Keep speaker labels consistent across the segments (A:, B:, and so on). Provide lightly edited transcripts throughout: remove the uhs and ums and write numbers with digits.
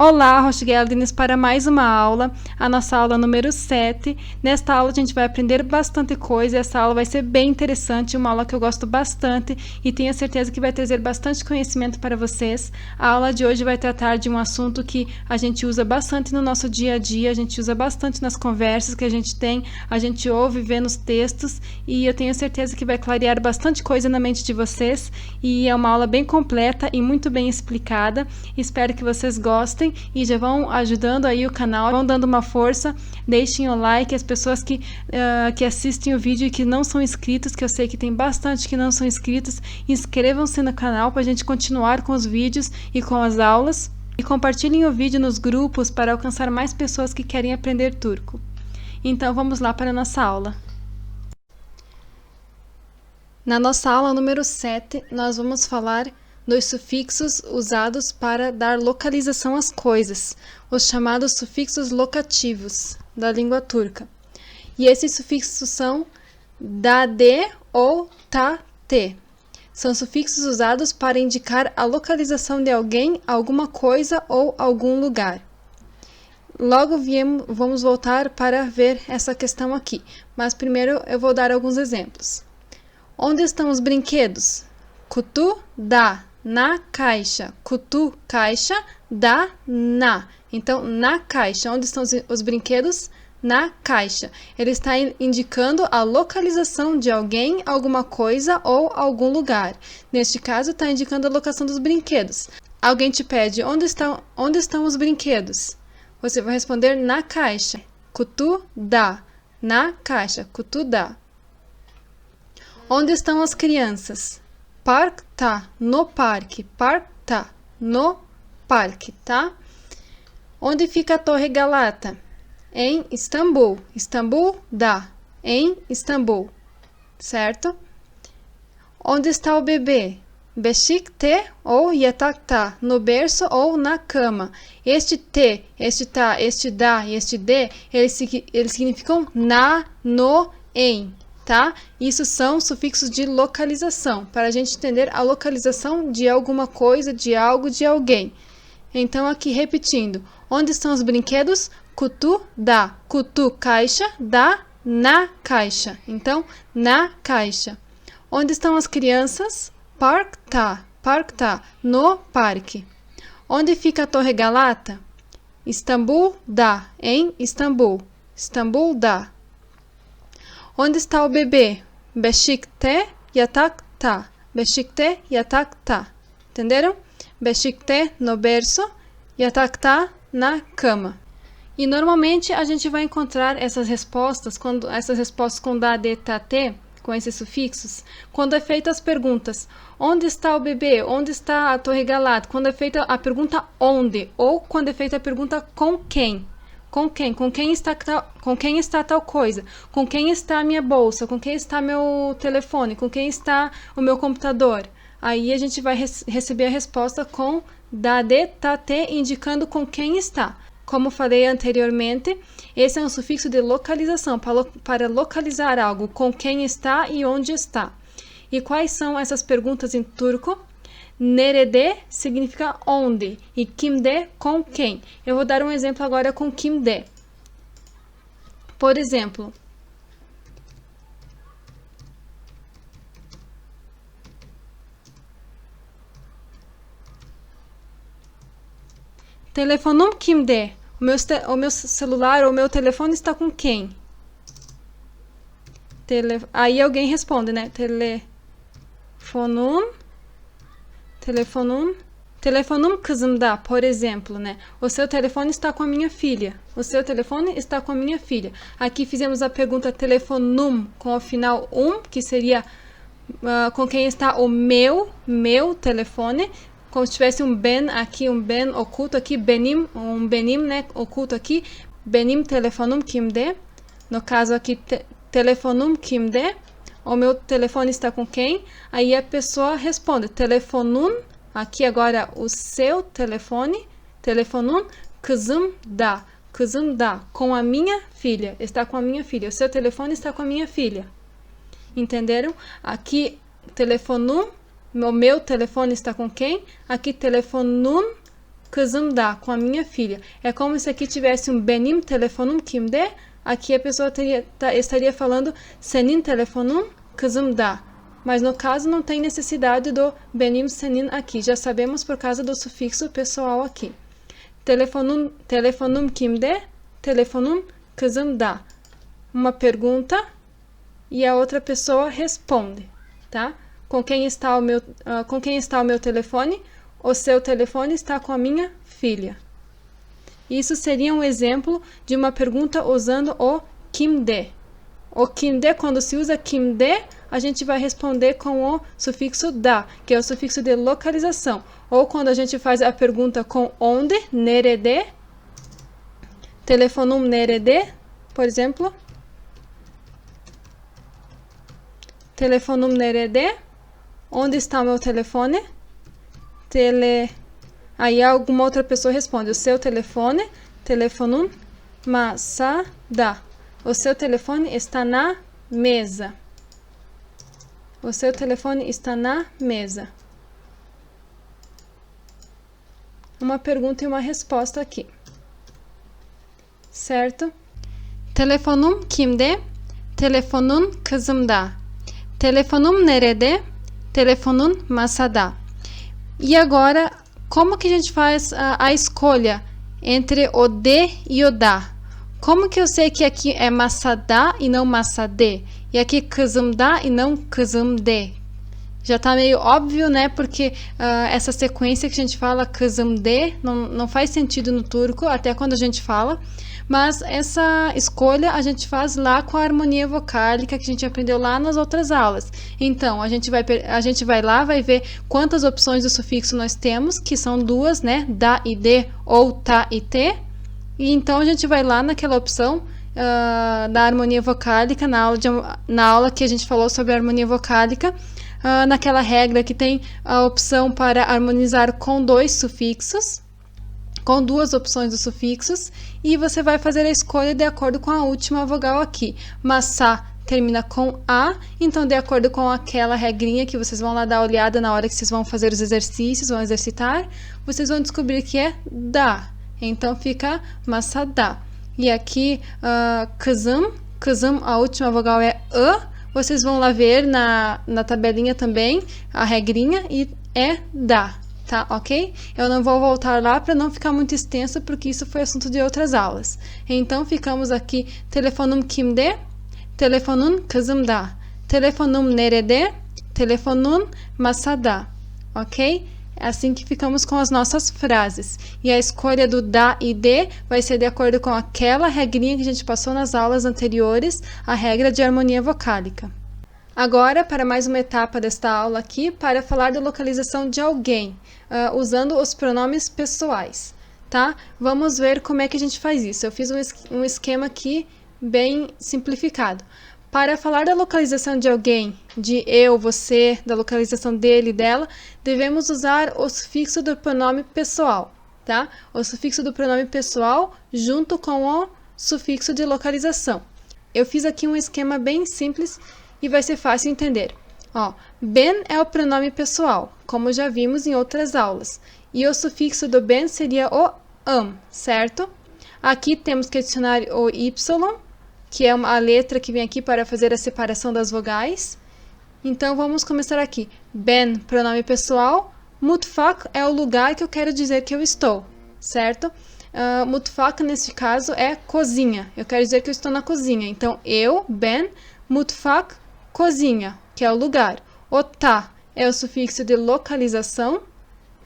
A: Olá, Rochgeldines, para mais uma aula, a nossa aula número 7. Nesta aula a gente vai aprender bastante coisa, essa aula vai ser bem interessante, uma aula que eu gosto bastante e tenho certeza que vai trazer bastante conhecimento para vocês. A aula de hoje vai tratar de um assunto que a gente usa bastante no nosso dia a dia, a gente usa bastante nas conversas que a gente tem, a gente ouve, vê nos textos e eu tenho certeza que vai clarear bastante coisa na mente de vocês e é uma aula bem completa e muito bem explicada. Espero que vocês gostem e já vão ajudando aí o canal, vão dando uma força, deixem o like, as pessoas que assistem o vídeo e que não são inscritos, que eu sei que tem bastante que não são inscritos, inscrevam-se no canal para a gente continuar com os vídeos e com as aulas e compartilhem o vídeo nos grupos para alcançar mais pessoas que querem aprender turco. Então vamos lá para a nossa aula. Na nossa aula número 7, nós vamos falar dos sufixos usados para dar localização às coisas, os chamados sufixos locativos da língua turca. E esses sufixos são da-de ou ta-te. São sufixos usados para indicar a localização de alguém, alguma coisa ou algum lugar. Logo vamos voltar para ver essa questão aqui, mas primeiro eu vou dar alguns exemplos. Onde estão os brinquedos? Kutu da. Na caixa. Kutu, caixa, da, na. Então, na caixa. Onde estão os brinquedos? Na caixa. Ele está indicando a localização de alguém, alguma coisa ou algum lugar. Neste caso, está indicando a locação dos brinquedos. Alguém te pede, onde estão os brinquedos? Você vai responder na caixa. Kutu da. Na caixa. Kutu da. Onde estão as crianças? Park tá no parque. Park tá no parque, tá? Onde fica a Torre Galata? Em Istambul. Istambul da. Em Istambul. Certo? Onde está o bebê? Beşikte ou yatakta. No berço ou na cama. Este te, este tá, este da e este de, eles significam na, no, em. Tá? Isso são sufixos de localização, para a gente entender a localização de alguma coisa, de algo, de alguém. Então, aqui repetindo, onde estão os brinquedos? Kutu da. Kutu, caixa, da, na caixa. Então, na caixa. Onde estão as crianças? Park tá, no parque. Onde fica a Torre Galata? Istambul da, em Istambul. Istambul da. Onde está o bebê? Beşikte yatakta. Beşikte yatakta. Entenderam? Beşikte no berço, yatakta na cama. E normalmente a gente vai encontrar essas respostas com da, de, ta, te, com esses sufixos, quando é feita as perguntas. Onde está o bebê? Onde está a Torre Galata? Quando é feita a pergunta onde, ou quando é feita a pergunta com quem. Com quem? Com quem está tal coisa? Com quem está a minha bolsa? Com quem está meu telefone? Com quem está o meu computador? Aí a gente vai receber a resposta com da, de, ta, te, indicando com quem está. Como falei anteriormente, esse é um sufixo de localização, para localizar algo, com quem está e onde está. E quais são essas perguntas em turco? Nerede significa onde e kimde com quem. Eu vou dar um exemplo agora com kimde. Por exemplo, telefonum kimde? O meu celular ou o meu telefone está com quem? Aí alguém responde, né? Telefonum kızımda, por exemplo, né? O seu telefone está com a minha filha. O seu telefone está com a minha filha. Aqui fizemos a pergunta telefonum com o final que seria com quem está o meu telefone. Como se tivesse um ben aqui, um ben oculto aqui, um benim, né, oculto aqui. Benim telefonum kimde? No caso aqui, telefonum kimde? O meu telefone está com quem? Aí a pessoa responde, telefonun, aqui agora o seu telefone, telefonun, kızım da, com a minha filha, está com a minha filha. O seu telefone está com a minha filha. Entenderam? Aqui, telefonum, o meu telefone está com quem? Aqui, telefonun, kızım da, com a minha filha. É como se aqui tivesse benim telefonum kimde? Aqui a pessoa estaria falando senin telefonun, kızım da. Mas no caso não tem necessidade do benim senin aqui. Já sabemos por causa do sufixo pessoal aqui. Telefonum kimde? Telefonum, kızım da. Uma pergunta e a outra pessoa responde, tá? Com quem está o meu telefone? O seu telefone está com a minha filha. Isso seria um exemplo de uma pergunta usando o kimde. O kimde, quando se usa kimde, a gente vai responder com o sufixo da, que é o sufixo de localização. Ou quando a gente faz a pergunta com onde, nerede, telefonum nerede, por exemplo. Telefonum nerede? Onde está o meu telefone? Aí alguma outra pessoa responde, o seu telefone, telefonum masada. O seu telefone está na mesa. O seu telefone está na mesa. Uma pergunta e uma resposta aqui. Certo? Telefonum kimde? Telefonun kızımda. Telefonum nerede? Telefonun masada. E agora, como que a gente faz a escolha entre o de e o da? Como que eu sei que aqui é masada e não masade? E aqui kızımda e não kızımde? Já tá meio óbvio, né? Porque essa sequência que a gente fala kızımde não faz sentido no turco, até quando a gente fala. Mas essa escolha a gente faz lá com a harmonia vocálica que a gente aprendeu lá nas outras aulas. Então, a gente vai lá, vai ver quantas opções do sufixo nós temos, que são duas, né? Da e de, ou tá e te. E então a gente vai lá naquela opção da harmonia vocálica, na aula que a gente falou sobre a harmonia vocálica, naquela regra que tem a opção para harmonizar com dois sufixos, com duas opções dos sufixos, e você vai fazer a escolha de acordo com a última vogal aqui. Massa termina com A, então de acordo com aquela regrinha que vocês vão lá dar uma olhada na hora que vocês vão fazer os exercícios, vão exercitar, vocês vão descobrir que é da. Então fica masada. E aqui, kızım, a última vogal é A. Vocês vão lá ver na tabelinha também a regrinha e é da. Tá, ok? Eu não vou voltar lá para não ficar muito extenso, porque isso foi assunto de outras aulas. Então, ficamos aqui, telefonum kimde? Telefonun kızımda. Telefonum nerede? Telefonun masada. Ok? É assim que ficamos com as nossas frases. E a escolha do da e de vai ser de acordo com aquela regrinha que a gente passou nas aulas anteriores, a regra de harmonia vocálica. Agora, para mais uma etapa desta aula aqui, para falar da localização de alguém, usando os pronomes pessoais, tá? Vamos ver como é que a gente faz isso. Eu fiz um esquema aqui bem simplificado. Para falar da localização de alguém, de eu, você, da localização dele, dela, devemos usar o sufixo do pronome pessoal, tá? O sufixo do pronome pessoal junto com o sufixo de localização. Eu fiz aqui um esquema bem simples e vai ser fácil entender. Ó, ben é o pronome pessoal, como já vimos em outras aulas. E o sufixo do ben seria o certo? Aqui temos que adicionar o y, que é a letra que vem aqui para fazer a separação das vogais. Então, vamos começar aqui. Ben, pronome pessoal. Mutfak é o lugar que eu quero dizer que eu estou, certo? Mutfak, nesse caso, é cozinha. Eu quero dizer que eu estou na cozinha. Então, eu, ben, mutfak, cozinha, que é o lugar. O tá é o sufixo de localização,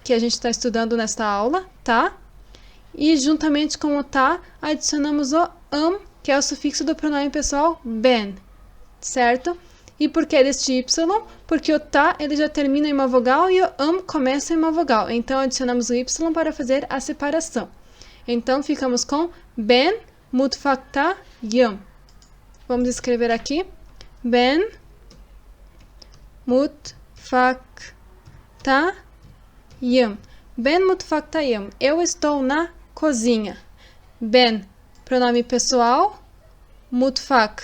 A: que a gente está estudando nesta aula, tá? E juntamente com o tá, adicionamos o que é o sufixo do pronome pessoal ben, certo? E por que deste y? Porque o tá, ele já termina em uma vogal e o começa em uma vogal. Então, adicionamos o y para fazer a separação. Então, ficamos com ben mutfaktayım. Vamos escrever aqui. Ben mutfaktayım. Ben mutfaktayım. Eu estou na cozinha. Ben, pronome pessoal. Mutfak,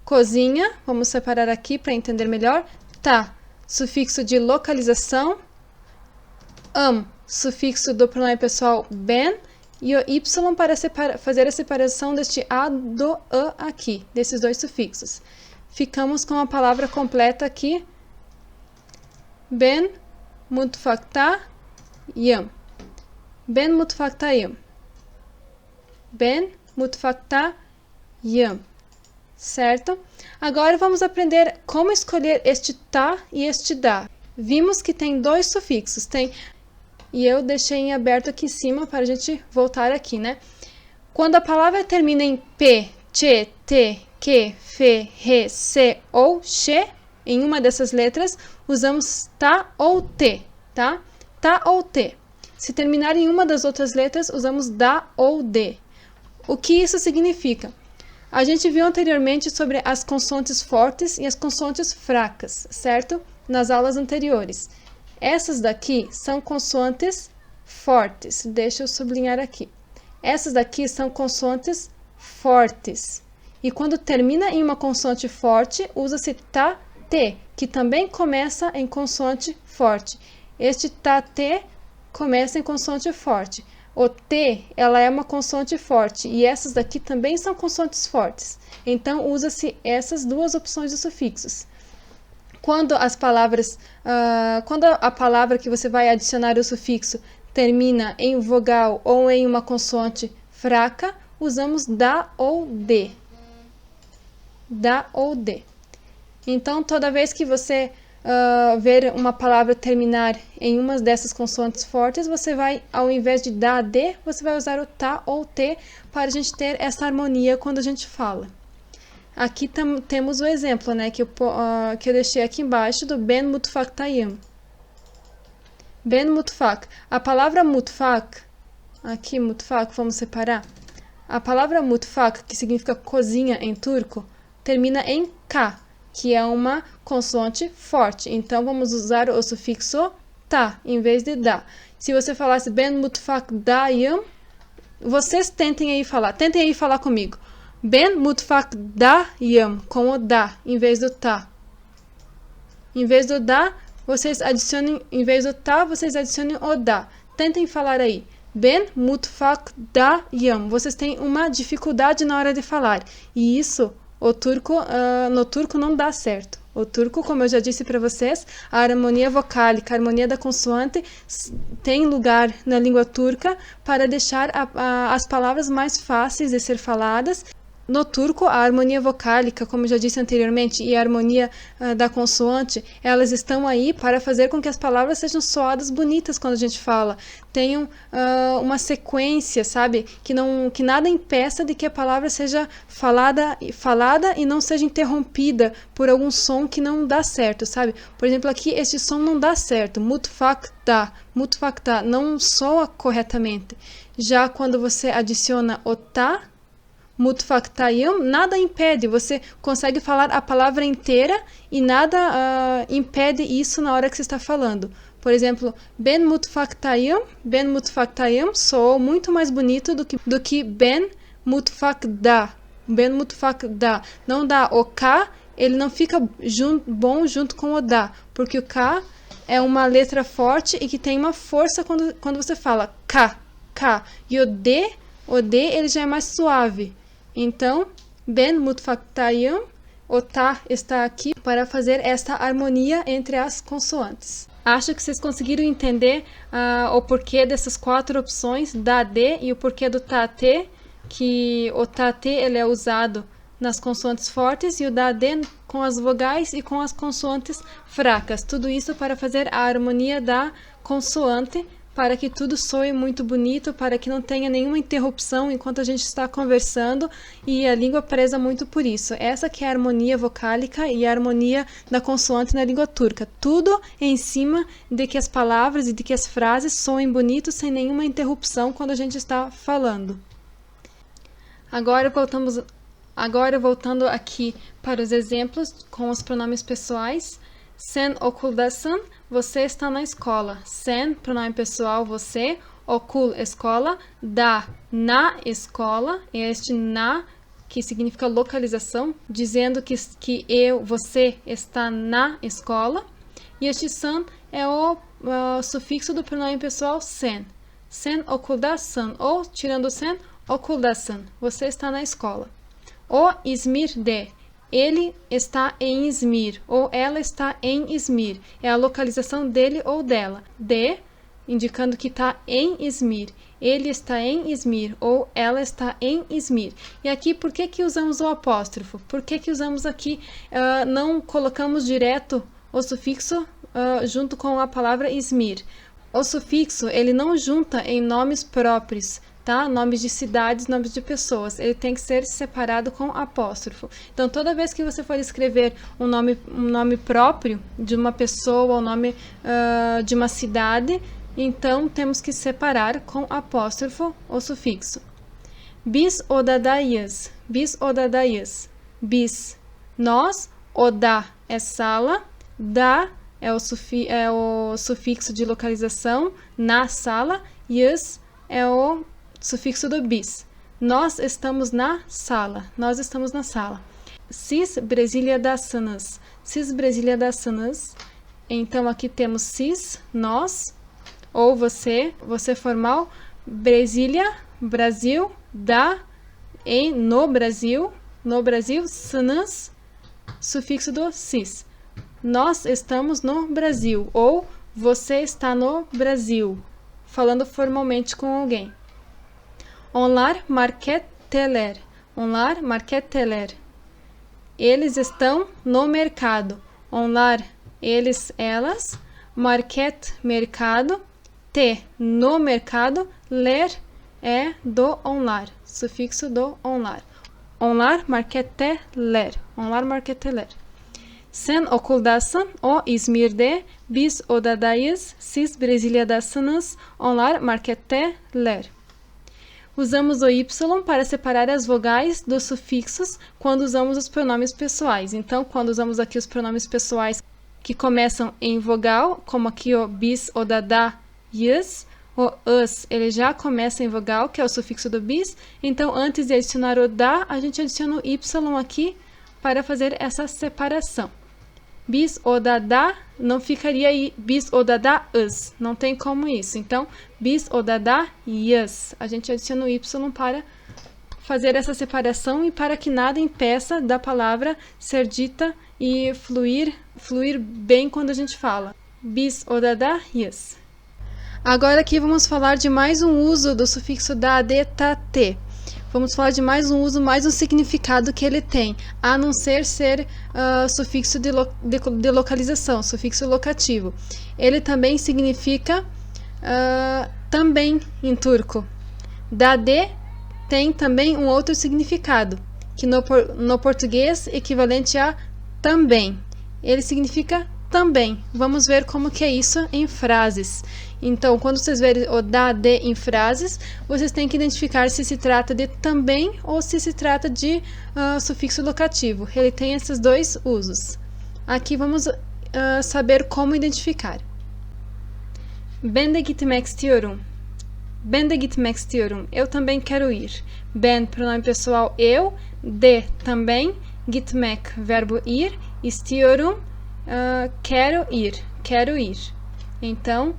A: cozinha. Vamos separar aqui para entender melhor. Tá, sufixo de localização. sufixo do pronome pessoal ben, e o y para fazer a separação deste a do a aqui, desses dois sufixos. Ficamos com a palavra completa aqui, ben mutfaktayım. Ben mutfaktayım. Ben mutfaktayım. Certo? Agora vamos aprender como escolher este tá e este dá. Vimos que tem dois sufixos, e eu deixei em aberto aqui em cima para a gente voltar aqui, né? Quando a palavra termina em p, che, te, que, fe, re, se ou che, em uma dessas letras, usamos tá ou te, tá? Tá ou te. Se terminar em uma das outras letras, usamos da ou de. O que isso significa? A gente viu anteriormente sobre as consoantes fortes e as consoantes fracas, certo? Nas aulas anteriores. Essas daqui são consoantes fortes. Deixa eu sublinhar aqui. Essas daqui são consoantes fortes. E quando termina em uma consoante forte, usa-se tá, te, que também começa em consoante forte. Este tá, te começa em consoante forte. O T, ela é uma consoante forte, e essas daqui também são consoantes fortes. Então, usa-se essas duas opções de sufixos. Quando a palavra que você vai adicionar o sufixo termina em vogal ou em uma consoante fraca, usamos da ou de. Da ou de. Então, toda vez que você ver uma palavra terminar em uma dessas consoantes fortes, você vai, ao invés de da, de, você vai usar o tá ou te para a gente ter essa harmonia quando a gente fala. Aqui temos o exemplo, né, que eu deixei aqui embaixo do ben mutfaktayım. Ben mutfak. A palavra mutfak, aqui mutfak, vamos separar. A palavra mutfak, que significa cozinha em turco, termina em ka, que é uma consoante forte. Então, vamos usar o sufixo tá, em vez de da. Se você falasse ben mutfaktayım, vocês tentem aí falar comigo. Ben mutfaktayım, com o da, em vez do tá. Em vez do da, vocês adicionem o da. Tentem falar aí. Ben mutfaktayım. Vocês têm uma dificuldade na hora de falar. E isso, no turco não dá certo. O turco, como eu já disse para vocês, a harmonia vocálica, a harmonia da consoante tem lugar na língua turca para deixar as palavras mais fáceis de ser faladas. No turco, a harmonia vocálica, como eu já disse anteriormente, e a harmonia da consoante, elas estão aí para fazer com que as palavras sejam soadas bonitas quando a gente fala. Tenham uma sequência, sabe? Que nada impeça de que a palavra seja falada e não seja interrompida por algum som que não dá certo, sabe? Por exemplo, aqui este som não dá certo. Mutfakta não soa corretamente. Já quando você adiciona o tá, mutfaktayım, nada impede, você consegue falar a palavra inteira e nada impede isso na hora que você está falando. Por exemplo, ben mutfaktayım soou muito mais bonito do que ben mutfakda. Ben mutfakda. Não dá o K, ele não fica bom junto com o da, porque o K é uma letra forte e que tem uma força quando você fala K. E o D ele já é mais suave. Então, ben mutfaktayım, o tá está aqui para fazer esta harmonia entre as consoantes. Acho que vocês conseguiram entender o porquê dessas quatro opções, da, de, e o porquê do tá, te, que o tá, te ele é usado nas consoantes fortes e o da, de com as vogais e com as consoantes fracas. Tudo isso para fazer a harmonia da consoante, para que tudo soe muito bonito, para que não tenha nenhuma interrupção enquanto a gente está conversando, e a língua preza muito por isso. Essa que é a harmonia vocálica e a harmonia da consoante na língua turca. Tudo em cima de que as palavras e de que as frases soem bonitos sem nenhuma interrupção quando a gente está falando. Agora voltando aqui para os exemplos com os pronomes pessoais. Sen okuldasın, você está na escola. Sen, pronome pessoal, você. Okul, escola. Da, na escola. Este na, que significa localização, dizendo que você está na escola. E este san é o sufixo do pronome pessoal sen. Sen okuldasın ou, tirando o sen, okuldasın. Você está na escola. O İzmir'de. Ele está em Izmir ou ela está em Izmir. É a localização dele ou dela. De, indicando que está em Izmir. Ele está em Izmir ou ela está em Izmir. E aqui, por que usamos o apóstrofo? Por que usamos aqui, não colocamos direto o sufixo junto com a palavra Izmir? O sufixo, ele não junta em nomes próprios, tá? Nomes de cidades, nomes de pessoas. Ele tem que ser separado com apóstrofo. Então, toda vez que você for escrever um nome próprio de uma pessoa, ou nome de uma cidade, então temos que separar com apóstrofo o sufixo. Biz odadayız. Biz odadayız. Biz, nós. Oda é sala. Da é o sufixo de localização, na sala. Yız é o sufixo do bis. Nós estamos na sala. Nós estamos na sala. Siz Brezilya'dasınız. Siz Brezilya'dasınız. Então, aqui temos siz, nós, ou você formal. Brasília, Brasil. Da, no Brasil. No Brasil, sınız, sufixo do siz. Nós estamos no Brasil, ou você está no Brasil, falando formalmente com alguém. Onlar marketteler. Onlar marketteler. Eles estão no mercado. Onlar, eles, elas. Market, mercado. Te, no mercado. Ler é do onlar, sufixo do onlar. Onlar marketteler. Onlar marketteler. Sen okuldasın, o İzmir'de, biz odadayız, siz Brezilya'dasınız, onlar marketteler. Usamos o Y para separar as vogais dos sufixos quando usamos os pronomes pessoais. Então, quando usamos aqui os pronomes pessoais que começam em vogal, como aqui o bis, odadayız, o us, ele já começa em vogal, que é o sufixo do bis. Então, antes de adicionar o da, a gente adiciona o Y aqui para fazer essa separação. Bis odada não ficaria aí bis odada us, não tem como isso. Então, bis odada yas. A gente adiciona o Y para fazer essa separação e para que nada impeça da palavra ser dita e fluir bem quando a gente fala. Bis odada yas. Agora aqui vamos falar de mais um uso do sufixo da, de, ta, te. Vamos falar de mais um uso, mais um significado que ele tem, a não ser sufixo de localização, sufixo locativo. Ele também significa também em turco. Dade tem também um outro significado, que no português equivalente a também. Ele significa também. Vamos ver como que é isso em frases. Então, quando vocês verem o da, de em frases, vocês têm que identificar se se trata de também ou se se trata de sufixo locativo. Ele tem esses dois usos. Aqui vamos saber como identificar. Ben de gitmek istiyorum. Ben de gitmek istiyorum. Eu também quero ir. Ben, pronome pessoal eu. De, também. Gitmek, verbo ir. Istiyorum, quero ir. Quero ir. Então,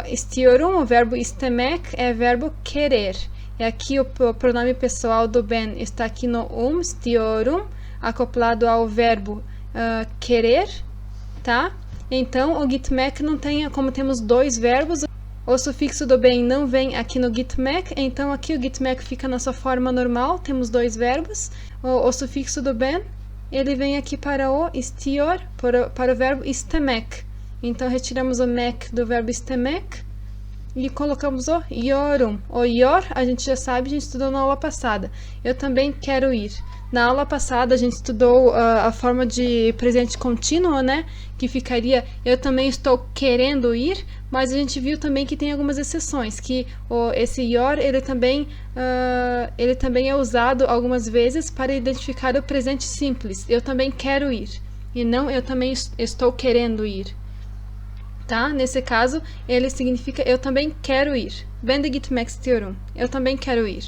A: istiyorum, o verbo istemek é verbo querer. E aqui o pronome pessoal do ben está aqui no istiyorum, acoplado ao verbo querer, tá? Então, o gitmek não tem, como temos dois verbos, o sufixo do ben não vem aqui no gitmek, então aqui o gitmek fica na sua forma normal, temos dois verbos. O sufixo do ben, ele vem aqui para o istiyor, para o verbo istemek. Então, retiramos o mek do verbo istemek e colocamos o yorum. O yor, a gente já sabe, a gente estudou na aula passada. Eu também quero ir. Na aula passada, a gente estudou a forma de presente contínuo, né? Que ficaria, eu também estou querendo ir, mas a gente viu também que tem algumas exceções, que esse yor, ele também é usado algumas vezes para identificar o presente simples. Eu também quero ir. E não, eu também estou querendo ir. Tá? Nesse caso, ele significa eu também quero ir. Ben de gitmek istiyorum. Eu também quero ir.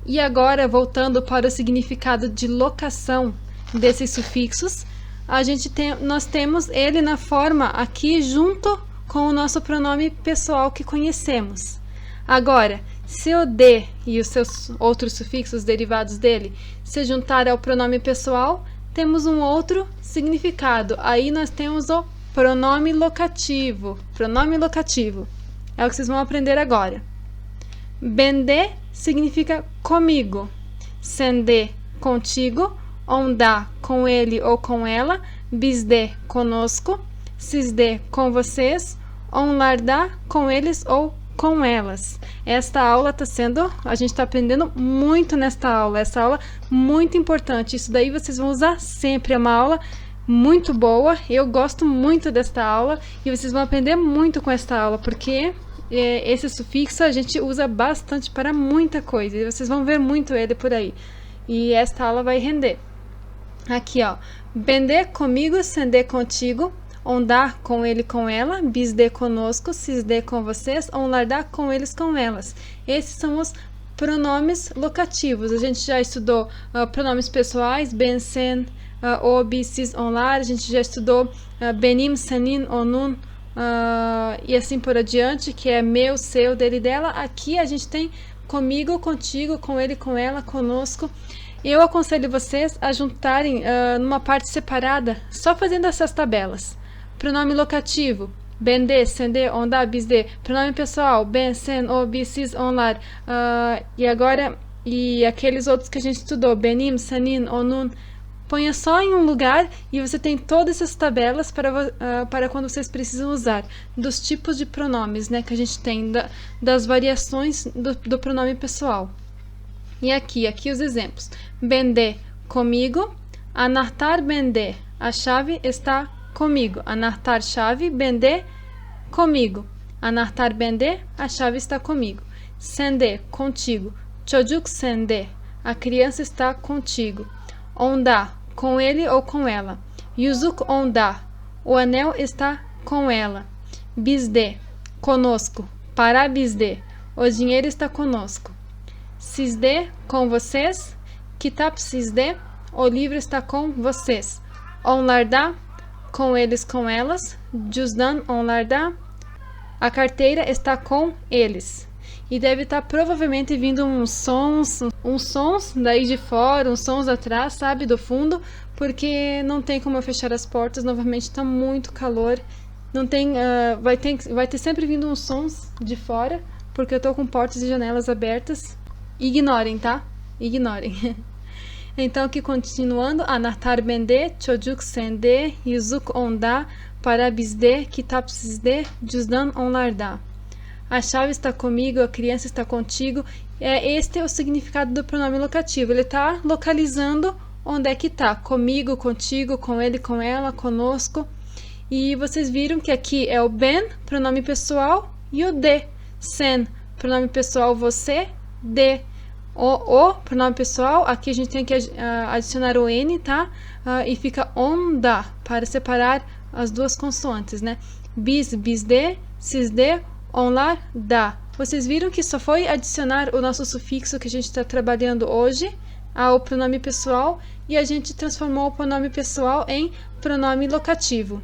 A: E agora, voltando para o significado de locação desses sufixos, nós temos ele na forma aqui junto com o nosso pronome pessoal que conhecemos. Agora, se o de e os seus outros sufixos derivados dele se juntarem ao pronome pessoal, temos um outro significado. Aí nós temos o pronome locativo. Pronome locativo. É o que vocês vão aprender agora. Bende significa comigo. Sende, contigo. Onda, com ele ou com ela. Bisde, conosco. Sisde, com vocês. Onlarda, com eles ou com elas. Esta aula a gente está aprendendo muito nesta aula. Essa aula é muito importante. Isso daí vocês vão usar sempre. É uma aula muito boa. Eu gosto muito desta aula e vocês vão aprender muito com esta aula, porque esse sufixo a gente usa bastante para muita coisa. E vocês vão ver muito ele por aí. E esta aula vai render. Aqui, ó. Bende comigo, sende contigo. Ondar com ele, com ela, bisde conosco, sisde com vocês, onlardar com eles, com elas. Esses são os pronomes locativos. A gente já estudou pronomes pessoais, ben, sen, o, bi, sis, onlar. A gente já estudou benim, senin, onun e assim por adiante, que é meu, seu, dele, dela. Aqui a gente tem comigo, contigo, com ele, com ela, conosco. Eu aconselho vocês a juntarem numa parte separada, só fazendo essas tabelas. Pronome locativo, bende, sende, onda, bisde. Pronome pessoal, ben, sen, o, bi, sis, onlar. E aqueles outros que a gente estudou, benim, senin, onun. Ponha só em um lugar e você tem todas essas tabelas para quando vocês precisam usar. Dos tipos de pronomes, né, que a gente tem, das variações do pronome pessoal. E aqui os exemplos. Bende, comigo. Anahtar, bende. A chave está comigo. Anahtar, chave. Bende, comigo. Anahtar, bende. A chave está comigo. Sende, contigo. Çocuk sende. A criança está contigo. Onda, com ele ou com ela. Yüzük onda. O anel está com ela. Bizde, conosco. Para bizde. O dinheiro está conosco. Sizde, com vocês. Kitap sizde. O livro está com vocês. Onlarda, com eles, com elas. Cüzdan onlarda. A carteira está com eles. E deve estar provavelmente vindo uns sons daí de fora, uns sons atrás, sabe, do fundo, porque não tem como eu fechar as portas. Novamente está muito calor. Não tem, vai ter sempre vindo uns sons de fora, porque eu estou com portas e janelas abertas. Ignorem, tá? Ignorem. Então, aqui continuando. Anahtar bende, çocuk sende, yüzük onda, para bizde, kitap sizde, cüzdan onlarda. A chave está comigo, a criança está contigo. Este é o significado do pronome locativo. Ele está localizando onde é que está. Comigo, contigo, com ele, com ela, conosco. E vocês viram que aqui é o ben, pronome pessoal, e o de. Sen, pronome pessoal, você. De, o pronome pessoal. Aqui a gente tem que adicionar o N, tá? E fica onda, para separar as duas consoantes, né? Bis, bisde, sisde, onlar, da. Vocês viram que só foi adicionar o nosso sufixo que a gente está trabalhando hoje ao pronome pessoal e a gente transformou o pronome pessoal em pronome locativo.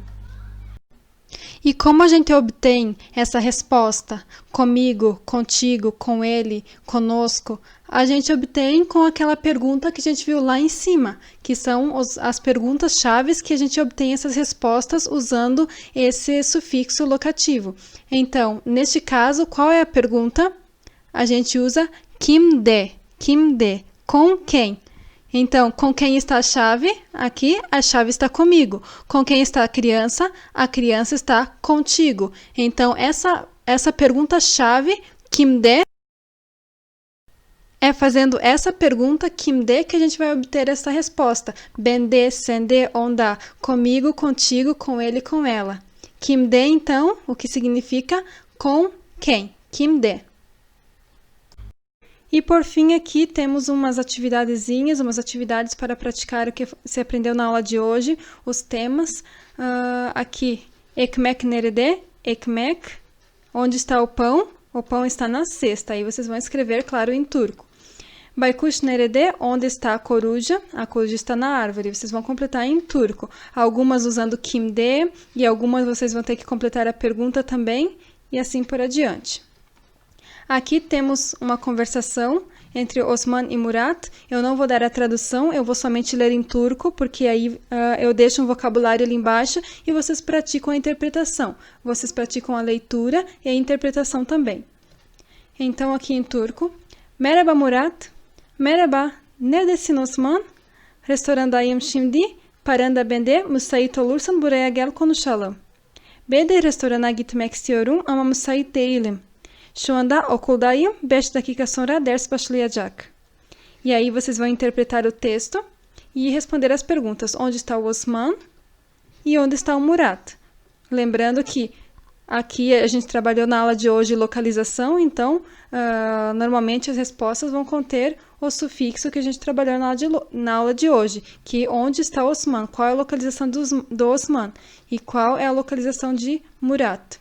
A: E como a gente obtém essa resposta comigo, contigo, com ele, conosco, a gente obtém com aquela pergunta que a gente viu lá em cima, que são as perguntas chaves que a gente obtém essas respostas usando esse sufixo locativo. Então, neste caso, qual é a pergunta? A gente usa kimde, com quem? Então, com quem está a chave? Aqui, a chave está comigo. Com quem está a criança está contigo. Então, essa pergunta-chave, kimde, é fazendo essa pergunta, kimde, que a gente vai obter essa resposta. Bende, sende, onda. Comigo, contigo, com ele, com ela. Kimde, então, o que significa com quem? Kimde. E por fim aqui temos umas atividadezinhas, umas atividades para praticar o que se aprendeu na aula de hoje, os temas. Aqui, ekmek nerede? Ekmek, onde está o pão? O pão está na cesta, aí vocês vão escrever, claro, em turco. Baykuş nerede? Onde está a coruja? A coruja está na árvore. Vocês vão completar em turco. Algumas usando kimde e algumas vocês vão ter que completar a pergunta também e assim por adiante. Aqui temos uma conversação entre Osman e Murat. Eu não vou dar a tradução, eu vou somente ler em turco, porque aí eu deixo um vocabulário ali embaixo e vocês praticam a interpretação. Vocês praticam a leitura e a interpretação também. Então, aqui em turco. Merhaba Murat. Merhaba. Neredesin Osman? Restorandayım şimdi. Paranda bende. Müsait olursan buraya gel konuşalım. Ben de restorana gitmek istiyorum ama müsait değilim. Şu anda okuldayım. 5 dakika sonra ders başlayacak. E aí vocês vão interpretar o texto e responder as perguntas. Onde está o Osman? E onde está o Murat? Lembrando que aqui a gente trabalhou na aula de hoje localização, então normalmente as respostas vão conter o sufixo que a gente trabalhou na aula de hoje, que onde está o Osman, qual é a localização do Osman e qual é a localização de Murat.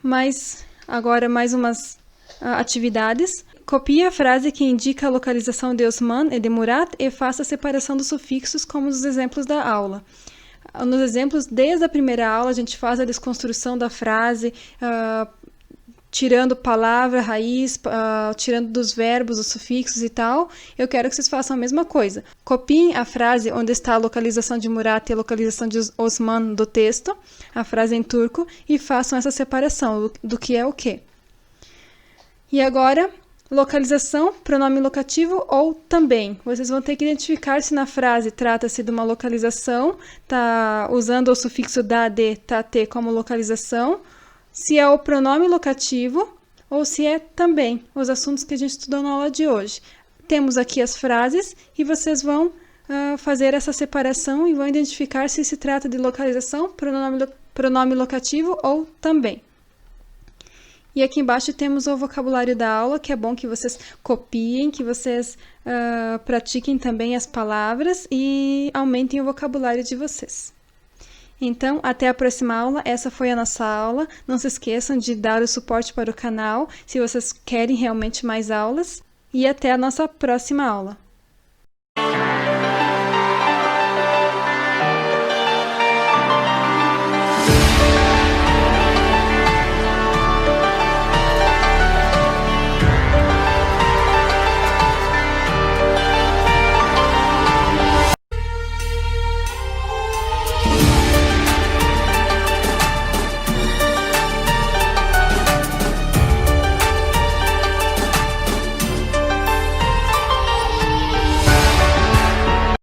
A: Mas agora mais umas atividades. Copie a frase que indica a localização de Osman e de Murat e faça a separação dos sufixos como nos exemplos da aula. Nos exemplos, desde a primeira aula, a gente faz a desconstrução da frase, tirando palavra, raiz, tirando dos verbos, os sufixos e tal. Eu quero que vocês façam a mesma coisa. Copiem a frase onde está a localização de Murat e a localização de Osman do texto, a frase em turco, e façam essa separação do que é o que. E agora, localização, pronome locativo ou também. Vocês vão ter que identificar se na frase trata-se de uma localização, tá usando o sufixo da, de, tá, te como localização, se é o pronome locativo ou se é também, os assuntos que a gente estudou na aula de hoje. Temos aqui as frases e vocês vão fazer essa separação e vão identificar se se trata de localização, pronome locativo ou também. E aqui embaixo temos o vocabulário da aula, que é bom que vocês copiem, que vocês pratiquem também as palavras e aumentem o vocabulário de vocês. Então, até a próxima aula. Essa foi a nossa aula. Não se esqueçam de dar o suporte para o canal, se vocês querem realmente mais aulas. E até a nossa próxima aula.